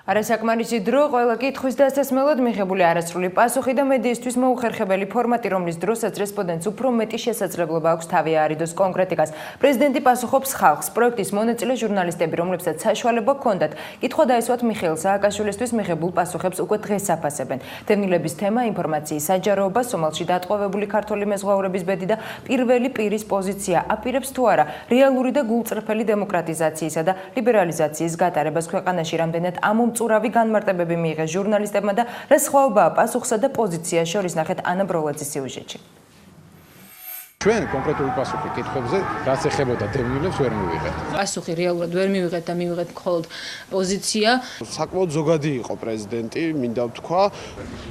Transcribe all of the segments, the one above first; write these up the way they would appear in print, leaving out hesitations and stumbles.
არასაკმარისი დრო ყველა კითხვის დასასმელად მიღებული არასრული პასუხი და მედიისთვის მოუხერხებელი ფორმატი, რომლის დროსაც რესპონდენტს უფრო მეტი შესაძლებლობა აქვს თავი აარიდოს კონკრეტიკას. პრეზიდენტი პასუხობს ხალხს. პროექტის მონაწილე ჟურნალისტები, რომლებსაც საშუალება ჰქონდათ კითხვა დაესვათ მიხეილ სააკაშვილისთვის მიღებულ პასუხებს უკვე დღეს აფასებენ. დევნილების თემა ინფორმაციის საჯაროობა, სომალში დატყვევებული ქართველი მეზღვაურების ბედი და პირველი პირის პოზიცია აპირებს თუ არა რეალური და გულწრფელი დემოკრატიზაციისა და ლიბერალიზაციის გატარებას ქვეყანაში. რამდენად მწურავი განმარტებები მიიღეს ჟურნალისტებმა და რა სხვაობაა პასუხსა და პოზიციას შორის, ნახეთ ანა ბროლაძის სიუჟეტში. ჩვენ კონკრეტული პასუხი კითხვებზე, რაც ეხებოდა დევნილებს, ვერ მივიღეთ. პასუხი რეალურად ვერ მივიღეთ და მივიღეთ მხოლოდ პოზიცია. საკმაოდ ზოგადი იყო პრეზიდენტი, მინდა ვთქვა.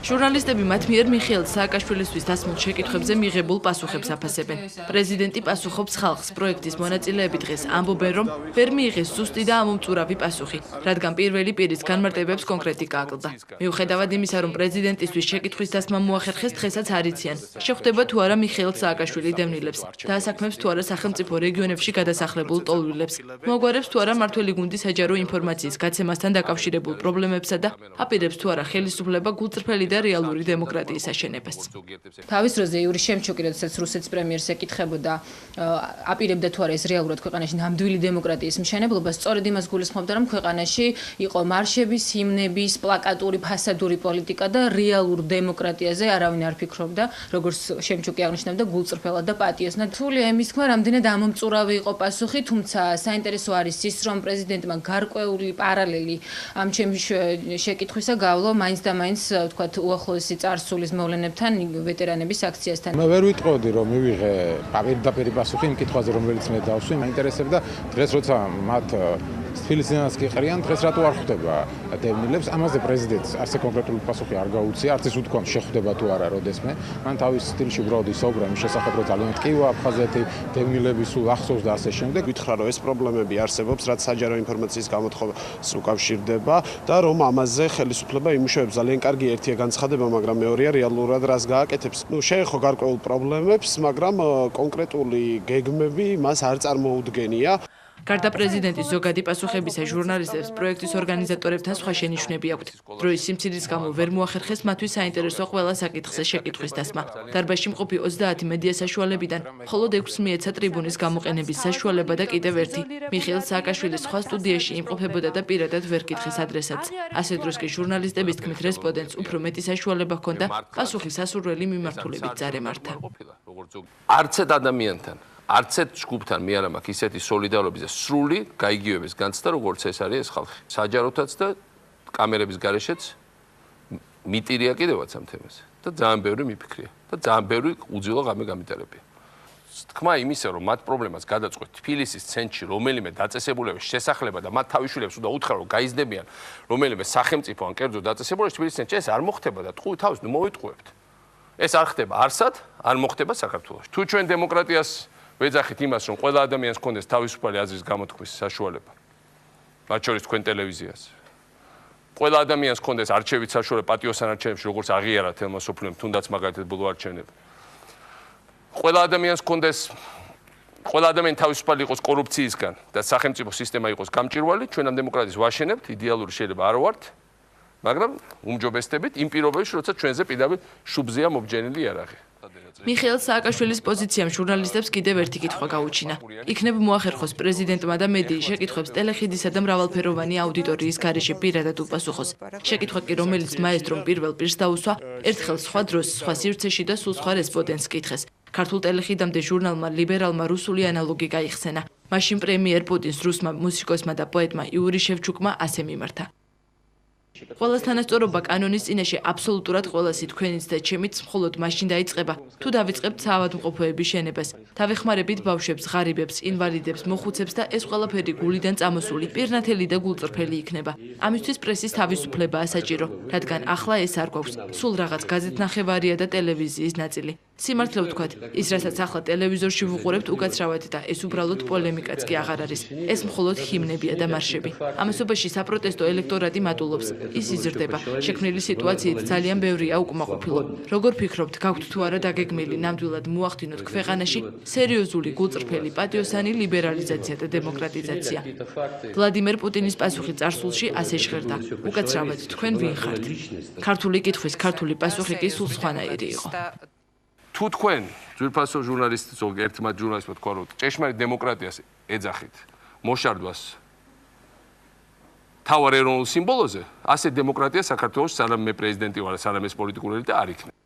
ჟურნალისტები მათ მიერ მიხეილ სააკაშვილისთვის დასმულ შეკითხვებზე მიღებულ პასუხებს აფასებენ. პრეზიდენტი პასუხობს ხალხს. პროექტის მონაწილეები დღეს ამბობენ, რომ ვერ მიიღეს ზუსტი და ამომწურავი პასუხი, რადგან პირველი პირის განმარტებებს კონკრეტიკა აკლდა. მიუხედავად იმისა, რომ პრეზიდენტისთვის შეკითხვის დასმა მოახერხეს, დღესაც არ იციან, შეხვდება თუ არა მიხეილ სააკაშვილი დევნილებს, დაასაქმებს თუ არა სახელმწიფო რეგიონებში გადასახლებულ ტოლვილებს, მოაგვარებს თუ არა მართველი გუნდი საჯარო ინფორმაციის გაცემასთან დაკავშირებულ პრობლემებსა და აპირებს თუ არა ხელისუფლება გულწრფელი და რეალური დემოკრატიის აშენებას. თავის დროზე იური შემჩუკი, როდესაც რუსეთის პრემიერს ეკითხებოდა, აპირებდა თუ არა ეს რეალურად ქვეყანაში ნამდვილი დემოკრატიის მშენებლობა, სწორედ იმას გულისხმობდა, რომ ქვეყანაში იყო მარშების, ჰიმნების, პლაკატური, ფასადური პოლიტიკა და რეალურ დემოკრატიაზე არავინ არ ფიქრობდა, როგორც შემჩუკი აღნიშნავდა, გულწრფელად და პატიოსნად. თულია იმის თქმა, რამდენად ამომწურავი იყო პასუხი, თუმცა საინტერესო არის ის, რომ პრეზიდენტმა გარკვეული პარალელი ამ ჩემი შეკითხვისა გავლო მაინც და მაინც ვთქვათ უახლოესი წარსულის მოვლენებთან, ვეტერანების აქციასთან. მე ვერ ვიტყოდი, რომ მივიღე პირდაპირ პასუხი იმ კითხვაზე, რომელიც მე დავსვი, მაინტერესებდა დღეს როცა მათ თბილისიანაც კი ყრიან, დღეს რატო არ ხვდება დევნილებს? ამაზე პრეზიდენტს არც კონკრეტული პასუხი არ გაუწია, არც ის უთქვა შეხვდება თუ არა როდესმე. მან თავის სტილში უბრალოდ ისაუბრა იმის შესახებ, რომ ძალიან ტკივა აფხაზეთი დევნილების სულ ახსოვს და ასე შემდეგ. გითხრა, რომ ეს პრობლემები არსებობს, რაც საჯარო ინფორმაციის გამოთხოვას უკავშირდება და რომ ამაზე ხელისუფლება იმუშავებს. ძალიან კარგი ერთია განცხადება, მაგრამ მეორეა რეალურად რას გააკეთებს. შეეხო გარკვეულ პრობლემებს, მაგრამ კონკრეტული გეგმები მას არ წარმოუდგენია. გარდა პრეზიდენტის ზოგადი პასუხებისა, ჟურნალისტებს პროექტის ორგანიზატორებთან სხვა შენიშვნები აქვთ. დროის სიმცირის გამო ვერ მოახერხეს მათთვის საინტერესო ყველა საკითხზე შეკითხვის დასმა. დარბაზში მყოფი 30 მედია საშუალებიდან მხოლოდ 6 მიეცა ტრიბუნის გამოყენების საშუალება და კიდევ ერთი მიხეილ სააკაშვილის სხვა სტუდიაში იმყოფებოდა და პირადად ვერ კითხეს ადრესატს. ასე დროს კი ჟურნალისტების თქმით რესპონდენტს უფრო მეტი საშუალება ჰქონდა პასუხი სასურველი მიმართულებით წარემართა. არცეთ ადამიანთან არცეთ ჯგუფთან მე არ მაქვს ისეთი სოლიდარობის და სრული გაიგივების განცდა, როგორც ეს არის ეს ხალხი. საჯაროთაც და კამერების გარეშეც მიტირია კიდევაც ამ თემაზე და ძალიან ბევრი მიფიქრია და ძალიან ბევრი უძილო ღამე გამიტარებია. თქმა იმისა, რომ მათ პრობლემას გადაწყვეტ თბილისის ცენტრში რომელიმე დაწესებულების შესახლება და მათ თავისუფლებს უნდა უთხრა, რომ გაიზნებიან რომელიმე სახელმწიფო ან კერძო დაწესებულებას თბილისის ცენტრში ეს არ მოხდება და ტყუი თავს მოვიტყუებთ. ეს არ ხდება არსად, არ მოხდება საქართველოში. თუ ჩვენ დემოკრატიას ვეძახით იმას, რომ ყველა ადამიანს ჰქონდეს თავისუფალი აზრის გამოთქმის საშუალება. მათ შორის თქვენ ტელევიზიას. ყველა ადამიანს ჰქონდეს არჩევით საშუალება პატიოსან არჩევნებში, როგორც აღიარა თელმა სოფლიომ, თუნდაც მაგალითად ბოლო არჩევნები. ყველა ადამიანს ჰქონდეს ყველა ადამიანი თავისუფალი იყოს კორუფციისგან და სახელმწიფო სისტემა იყოს გამჭვირვალე, ჩვენ ამ დემოკრატიას ვაშენებთ, იდეალური შეიძლება არ ვართ, მაგრამ უმჯობესდებით იმ პირობებში, როცა ჩვენზე პირდაპირ შუბზეა მობჯენილი იარაღი. მიხეილ სააკაშვილის პოზიციამ ჟურნალისტებს კიდევ ერთი კითხვა გაუჩინა. იქნებ მოახერხოს პრეზიდენტმა და მედიის შეკითხვებს ტელეხიდისა და მრავალფეროვანი აუდიტორიის გარეშე პირადად უპასუხოს. შეკითხვა კი, რომელიც მაესტრომ პირველ პირს დაუსვა, ერთხელ სხვა დროს, სხვა სივრცეში და სულ სხვა რესპონდენტს კითხეს. ქართულ ტელეხიდამდე ჟურნალმა ლიბერალმა რუსული ანალოგი გაიხსენა. მაშინ პრემიერ პუტინს რუსმა მუსიკოსმა და პოეტმა იური შევჩუკმა ასე მიმართა. ყველას თანასწორობა კანონის წინაშე აბსოლუტურად ყველასი თქვენიც და ჩემიც მხოლოდ მაშინ დაიწყება, თუ დავიწყებთ საავადმყოფოების შენებას. დავეხმარებით ბავშვებს, ღარიბებს, ინვალიდებს, მოხუცებს და ეს ყველაფერი გულიდან წამოსული, პირნათელი და გულწრფელი იქნება. ამისთვის პრესის თავისუფლებაა საჭირო, რადგან ახლა ეს არ გვაქვს. სულ რაღაც გაზეთნახევარია და ტელევიზიის ნაწილი. სიმართლე ვთქვათ, ის რასაც ახლა ტელევიზორში ვუყურებთ უკაცრავად და ეს უბრალოდ პოლემიკაც კი აღარ არის. ეს მხოლოდ ჰიმნებია და მარშები. ამასობაში საპროტესტო ელექტორატი მატულობს. ის იზრდება. შექმნილი სიტუაციით ძალიან ბევრია უკმაყოფილო. როგორ ფიქრობთ, გაქვთ თუ არა დაგეგმილი ნამდვილად მოახდინოთ ქვეყანაში სერიოზული გულწრფელი პატიოსანი ლიბერალიზაცია და დემოკრატიზაცია? ვლადიმერ პუტინის პასუხი წარსულში ასე ჟღერდა. უკაცრავად თქვენ ვინ ხართ? ქართული კითხვის ქართული პასუხი კი სულ სხვანაირი იყო. თუ თქვენ ძვირფასო ჟურნალისტი ზოგიერთ მათ ჟურნალისტმა თქვა რომ ჭეშმარიტ დემოკრატიას ეძახით მოშარდვას თავარ ეროვნულ სიმბოლოზე, ასე დემოკრატია საქართველოს სანამ მე პრეზიდენტი ვარ, სანამ ეს პოლიტიკური ელიტა არ იქნება.